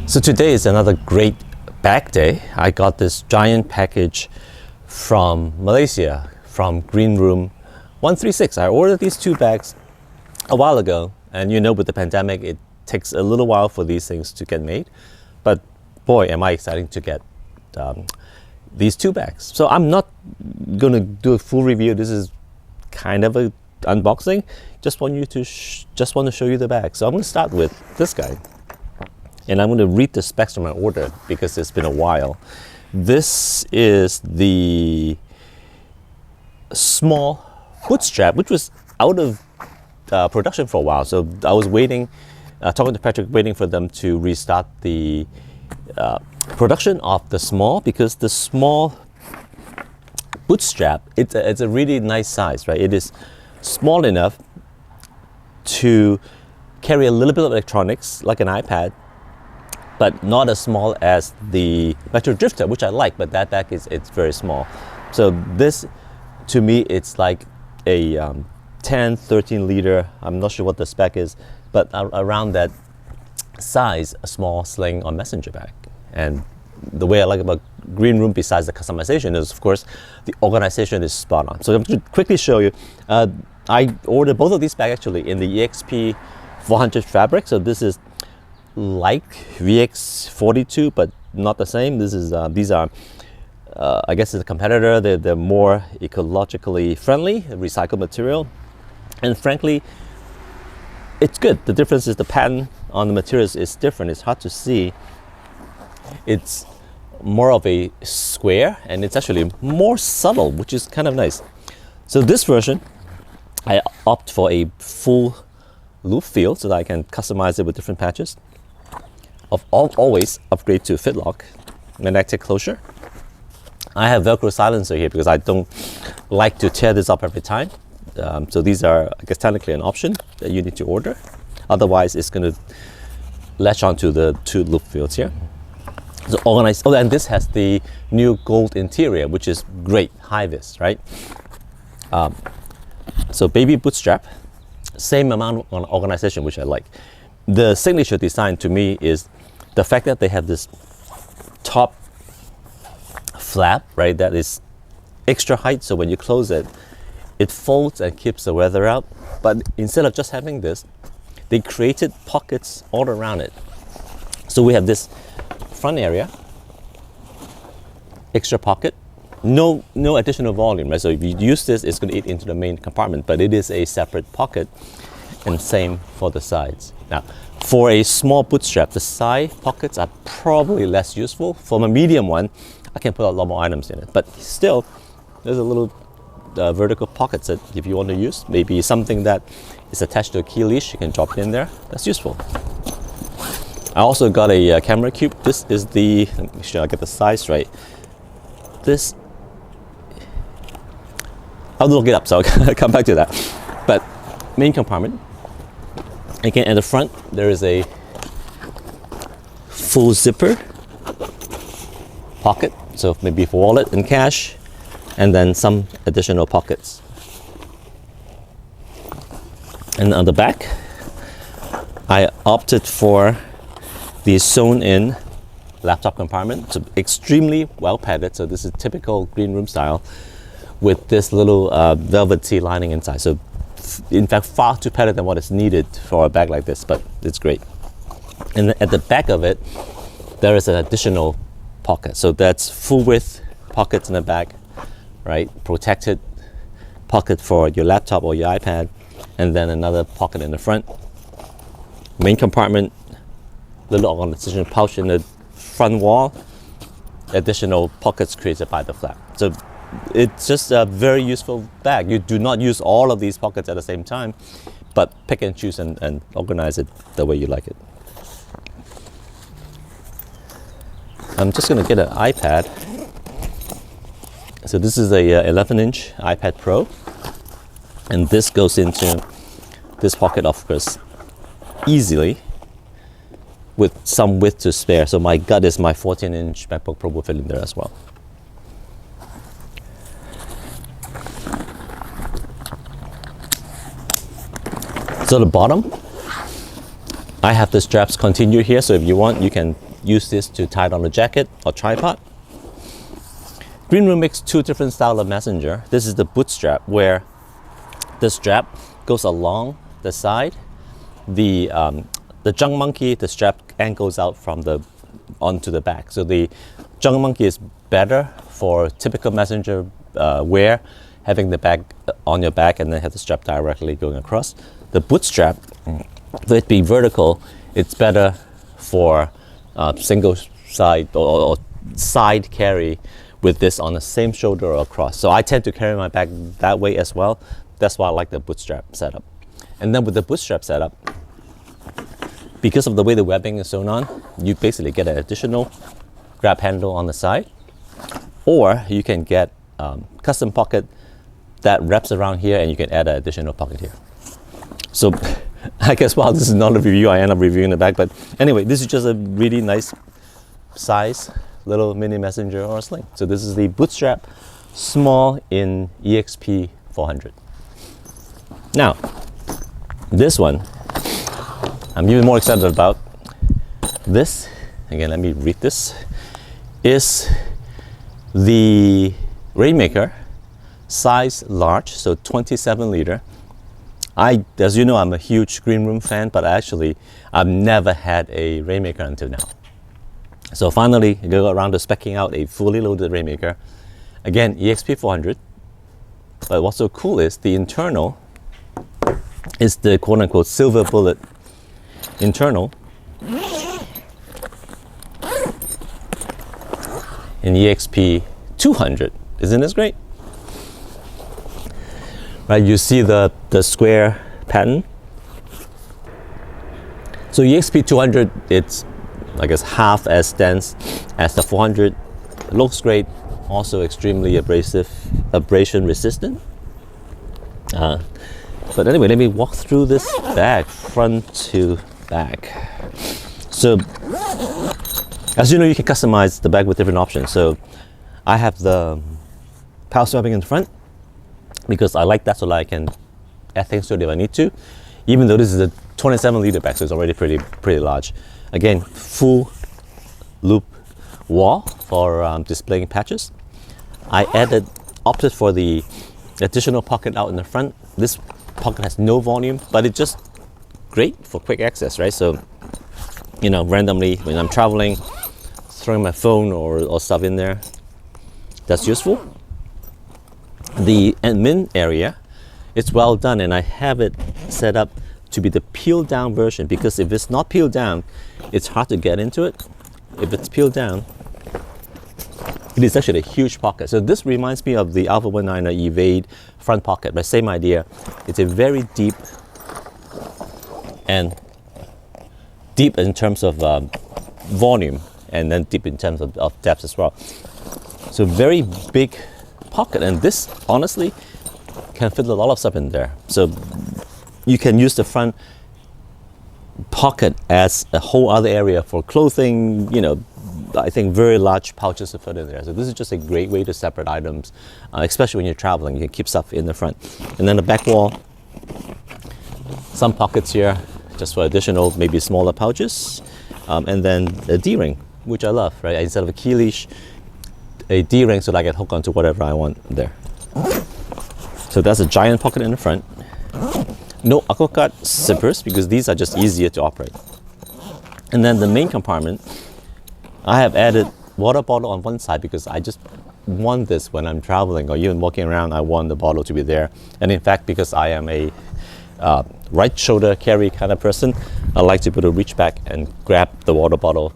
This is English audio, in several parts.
So today is another great bag day. I got this giant package from Malaysia, from Greenroom136. I ordered these two bags a while ago, and you know, with the pandemic, it takes a little while for these things to get made. But boy, am I excited to get these two bags. So I'm not going to do a full review. This is kind of a unboxing. Just want to show you the bag. So I'm going to start with this guy. And I'm going to read the specs from my order because it's been a while. This is the small Bootstrap, which was out of production for a while. So I was waiting, talking to Patrick, waiting for them to restart the production of the small, because the small Bootstrap, it's a really nice size, right? It is small enough to carry a little bit of electronics, like an iPad, but not as small as the Metro Drifter, which I like, but that bag it's very small. So this, to me, it's like a 10, 13 liter, I'm not sure what the spec is, but around that size, a small sling or messenger bag. And the way I like about Greenroom, besides the customization, is of course the organization is spot on. So I'm going to quickly show you. I ordered both of these bags actually in the EPX400 fabric. So this is like VX42, but not the same. This is these are I guess it's a competitor. They're more ecologically friendly, recycled material, and frankly, it's good. The difference is the pattern on the materials is different. It's hard to see. It's more of a square, and it's actually more subtle, which is kind of nice. So this version, I opt for a full loop feel so that I can customize it with different patches. Always upgrade to Fidlock magnetic closure. I have Velcro Silencer here because I don't like to tear this up every time. So these are, I guess, technically an option that you need to order. Otherwise, it's going to latch onto the two loop fields here. So organized. Oh, and this has the new gold interior, which is great, high vis, right? So baby Bootstrap, same amount of organization, which I like. The signature design to me is the fact that they have this top flap, right, that is extra height, so when you close it, it folds and keeps the weather out. But instead of just having this, they created pockets all around it. So we have this front area, extra pocket, no additional volume, right? So if you use this, it's going to eat into the main compartment, but it is a separate pocket, and same for the sides. Now, for a small Bootstrap, the side pockets are probably less useful. For a medium one, I can put a lot more items in it, but still, there's a little vertical pockets that if you want to use, maybe something that is attached to a key leash, you can drop it in there. That's useful. I also got a camera cube. This is the, let me make sure I get the size right. This, I'll look it up, so I'll come back to that. But main compartment. Again, at the front, there is a full zipper pocket, so maybe for wallet and cash, and then some additional pockets. And on the back, I opted for the sewn-in laptop compartment. So extremely well padded, so this is typical Greenroom style, with this little velvety lining inside. So in fact, far too padded than what is needed for a bag like this, but it's great. And at the back of it, there is an additional pocket. So that's full width pockets in the back, right? Protected pocket for your laptop or your iPad, and then another pocket in the front. Main compartment, little organization pouch in the front wall, additional pockets created by the flap. So it's just a very useful bag. You do not use all of these pockets at the same time, but pick and choose and organize it the way you like it. I'm just going to get an iPad. So this is a 11-inch iPad Pro, and this goes into this pocket, of course, easily, with some width to spare. So my gut is my 14-inch MacBook Pro will fit in there as well. So the bottom, I have the straps continue here, so if you want, you can use this to tie it on a jacket or tripod. Greenroom makes two different styles of messenger. This is the Bootstrap, where the strap goes along the side. The Junk Monkey, the strap angles out from the onto the back. So the Junk Monkey is better for typical messenger wear, having the bag on your back and then have the strap directly going across. The Bootstrap, for it being vertical, it's better for single side or side carry with this on the same shoulder or across. So I tend to carry my bag that way as well. That's why I like the Bootstrap setup. And then with the Bootstrap setup, because of the way the webbing is sewn on, you basically get an additional grab handle on the side, or you can get custom pocket that wraps around here, and you can add an additional pocket here. So I guess while this is not a review, I end up reviewing the bag. But anyway, this is just a really nice size little mini messenger or sling. So this is the Bootstrap small in EXP400. Now, this one, I'm even more excited about. This, again, let me read this, is the Rainmaker size large, so 27 liter. As you know, I'm a huge Greenroom fan, but actually, I've never had a Rainmaker until now. So finally, I go around to specking out a fully loaded Rainmaker. Again, EXP400. But what's so cool is the internal is the quote-unquote silver bullet internal in EXP200. Isn't this great? Right, you see the square pattern. So EXP200, it's I guess half as dense as the 400. It looks great, also extremely abrasion resistant. But anyway, let me walk through this bag front to back. So as you know, you can customize the bag with different options. So I have the power strapping in the front because I like that, so that I can add things to it if I need to. Even though this is a 27 liter bag, so it's already pretty large. Again, full loop wall for displaying patches. I opted for the additional pocket out in the front. This pocket has no volume, but it's just great for quick access, right? So, you know, randomly when I'm traveling, throwing my phone or stuff in there, that's useful. The admin area, it's well done, and I have it set up to be the peeled down version, because if it's not peeled down, it's hard to get into it. If it's peeled down, it is actually a huge pocket. So this reminds me of the Alpha 19er Evade front pocket, but same idea. It's a very deep in terms of volume, and then deep in terms of depth as well. So very big pocket, and this honestly can fit a lot of stuff in there. So you can use the front pocket as a whole other area for clothing, you know, I think very large pouches to put in there. So this is just a great way to separate items, especially when you're traveling. You can keep stuff in the front. And then the back wall, some pockets here just for additional, maybe smaller pouches. And then a D-ring, which I love, right? Instead of a key leash, a D-ring so that I can hook onto whatever I want there. So that's a giant pocket in the front. No aquacard zippers, because these are just easier to operate. And then the main compartment, I have added water bottle on one side because I just want this when I'm traveling or even walking around. I want the bottle to be there. And in fact, because I am a right shoulder carry kind of person, I like to be able to reach back and grab the water bottle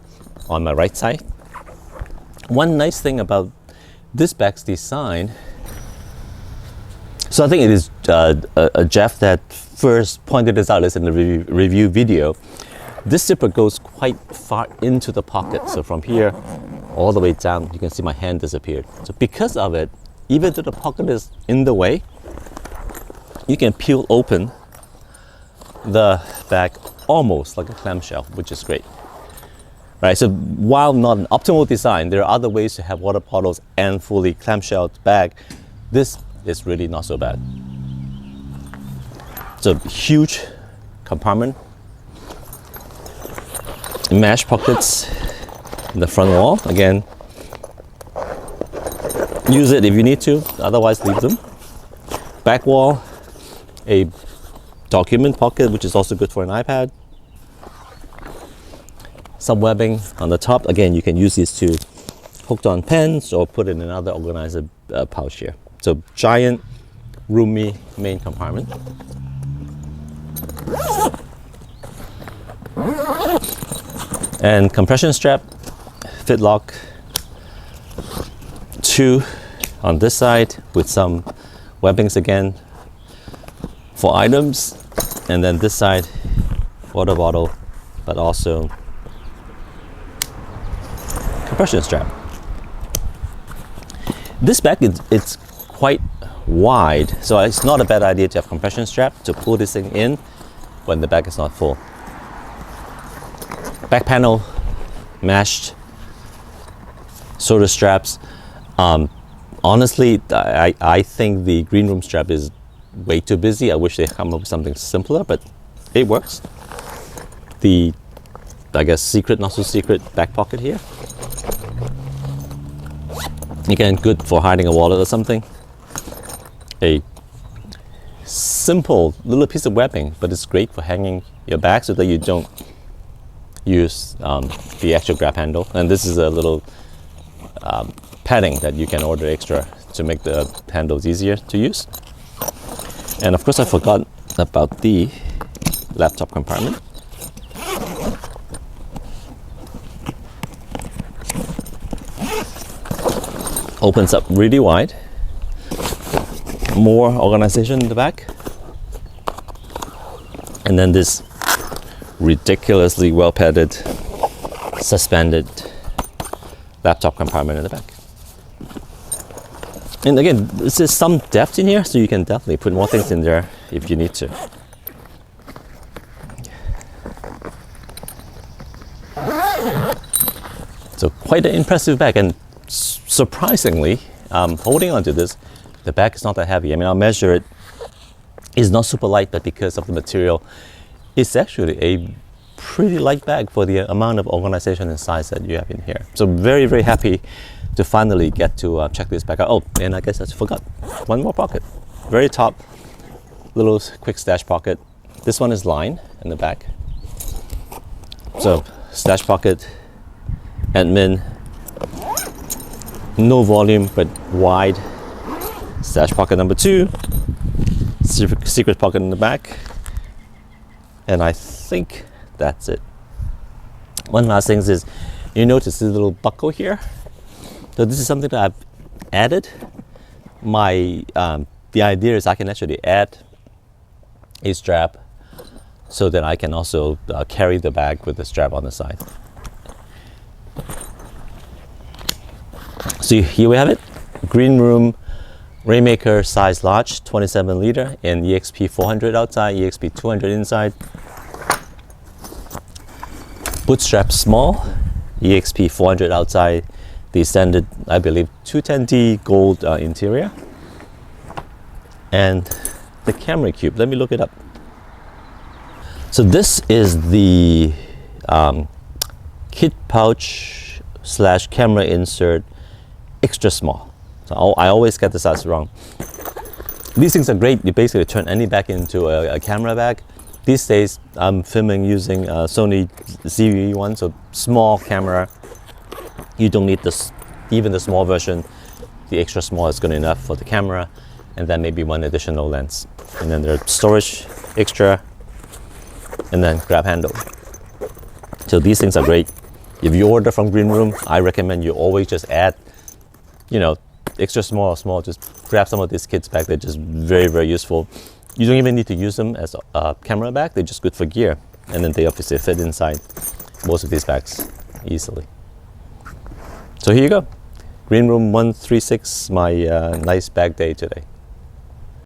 on my right side. One nice thing about this bag's design, so I think it is Jeff that first pointed this out in the review video. This zipper goes quite far into the pocket. So from here all the way down, you can see my hand disappeared. So because of it, even though the pocket is in the way, you can peel open the bag almost like a clamshell, which is great. Right, so while not an optimal design, there are other ways to have water bottles and fully clamshelled bag. This is really not so bad. It's a huge compartment, mesh pockets, the front wall. Again, use it if you need to, otherwise leave them. Back wall, a document pocket, which is also good for an iPad. Some webbing on the top. Again, you can use these to hooked on pens or put it in another organizer pouch here. So giant, roomy main compartment. And compression strap, Fidlock, 2 on this side with some webbings again for items, and then this side, water bottle, but also compression strap. This bag, it's quite wide, so it's not a bad idea to have compression strap to pull this thing in when the bag is not full. Back panel, meshed, shoulder straps. Honestly, I think the Greenroom strap is way too busy. I wish they come up with something simpler, but it works. The, I guess, secret, not so secret back pocket here. Again, good for hiding a wallet or something. A simple little piece of webbing, but it's great for hanging your bag so that you don't use the actual grab handle. And this is a little padding that you can order extra to make the handles easier to use. And of course, I forgot about the laptop compartment. Opens up really wide. More organization in the back. And then this ridiculously well padded, suspended laptop compartment in the back. And again, there's some depth in here, so you can definitely put more things in there if you need to. So quite an impressive bag, and surprisingly, holding onto this, the bag is not that heavy. I mean, I'll measure it. It's not super light, but because of the material, it's actually a pretty light bag for the amount of organization and size that you have in here. So very, very happy to finally get to check this bag out. Oh, and I guess I forgot one more pocket. Very top, little quick stash pocket. This one is lined in the back. So stash pocket, admin, no volume but wide. Stash pocket number 2, secret pocket in the back, and I think that's it. One last thing is, you notice this little buckle here. So this is something that I've added. The idea is I can actually add a strap so that I can also carry the bag with the strap on the side. So here we have it, Greenroom Rainmaker size large, 27 liter, and EXP400 outside, EXP200 inside. Bootstrap small, EXP400 outside, the standard, I believe, 210D gold interior. And the camera cube, let me look it up. So this is the KitPouch / camera insert extra small. So I always get the size wrong. These things are great. You basically turn any bag into a camera bag. These days, I'm filming using Sony ZV-1, so small camera. You don't need this, even the small version. The extra small is good enough for the camera, and then maybe one additional lens. And then there's storage extra, and then grab handle. So these things are great. If you order from Greenroom, I recommend you always just add, extra small or small, just grab some of these kits back. They're just very, very useful. You don't even need to use them as a camera bag. They're just good for gear. And then they obviously fit inside most of these bags easily. So here you go. Greenroom136, my nice bag day today.